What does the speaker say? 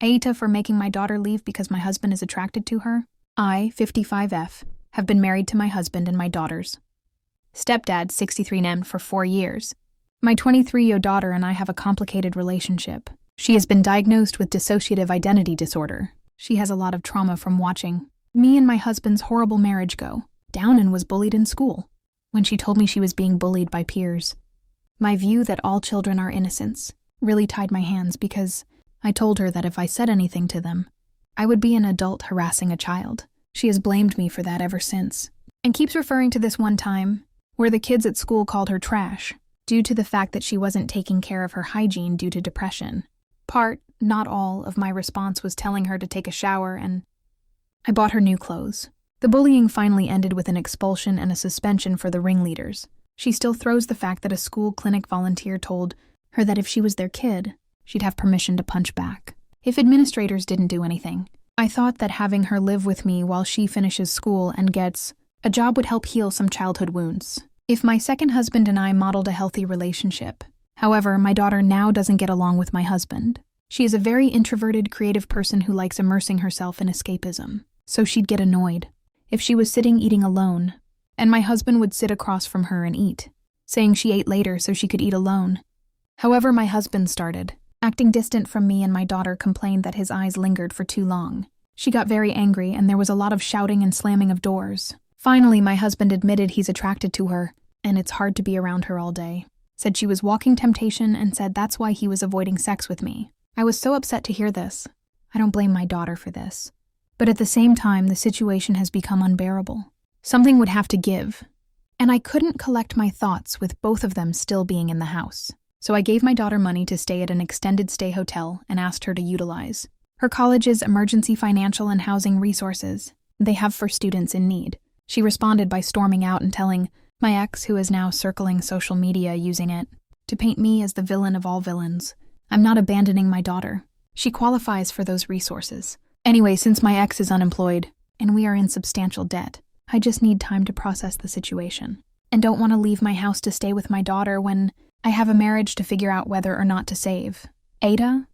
AITA for making my daughter leave because my husband is attracted to her. I, 55F, have been married to my husband and my daughters. Stepdad, 63N, for 4 years. My 23-year daughter and I have a complicated relationship. She has been diagnosed with dissociative identity disorder. She has a lot of trauma from watching me and my husband's horrible marriage go down and was bullied in school. When she told me she was being bullied by peers, my view that all children are innocents really tied my hands because I told her that if I said anything to them, I would be an adult harassing a child. She has blamed me for that ever since, and keeps referring to this one time where the kids at school called her trash due to the fact that she wasn't taking care of her hygiene due to depression. Part, not all, of my response was telling her to take a shower, and I bought her new clothes. The bullying finally ended with an expulsion and a suspension for the ringleaders. She still throws the fact that a school clinic volunteer told her that if she was their kid, she'd have permission to punch back. If administrators didn't do anything, I thought that having her live with me while she finishes school and gets a job would help heal some childhood wounds. If my second husband and I modeled a healthy relationship. However, my daughter now doesn't get along with my husband. She is a very introverted, creative person who likes immersing herself in escapism, so she'd get annoyed if she was sitting eating alone, and my husband would sit across from her and eat, saying she ate later so she could eat alone. However, my husband started acting distant from me, and my daughter complained that his eyes lingered for too long. She got very angry, and there was a lot of shouting and slamming of doors. Finally, my husband admitted he's attracted to her, and it's hard to be around her all day. Said she was walking temptation and said that's why he was avoiding sex with me. I was so upset to hear this. I don't blame my daughter for this. But at the same time, the situation has become unbearable. Something would have to give. And I couldn't collect my thoughts with both of them still being in the house. So I gave my daughter money to stay at an extended stay hotel and asked her to utilize her college's emergency financial and housing resources they have for students in need. She responded by storming out and telling my ex, who is now circling social media using it, to paint me as the villain of all villains. I'm not abandoning my daughter. She qualifies for those resources. Anyway, since my ex is unemployed and we are in substantial debt, I just need time to process the situation and don't want to leave my house to stay with my daughter when I have a marriage to figure out whether or not to save. AITA,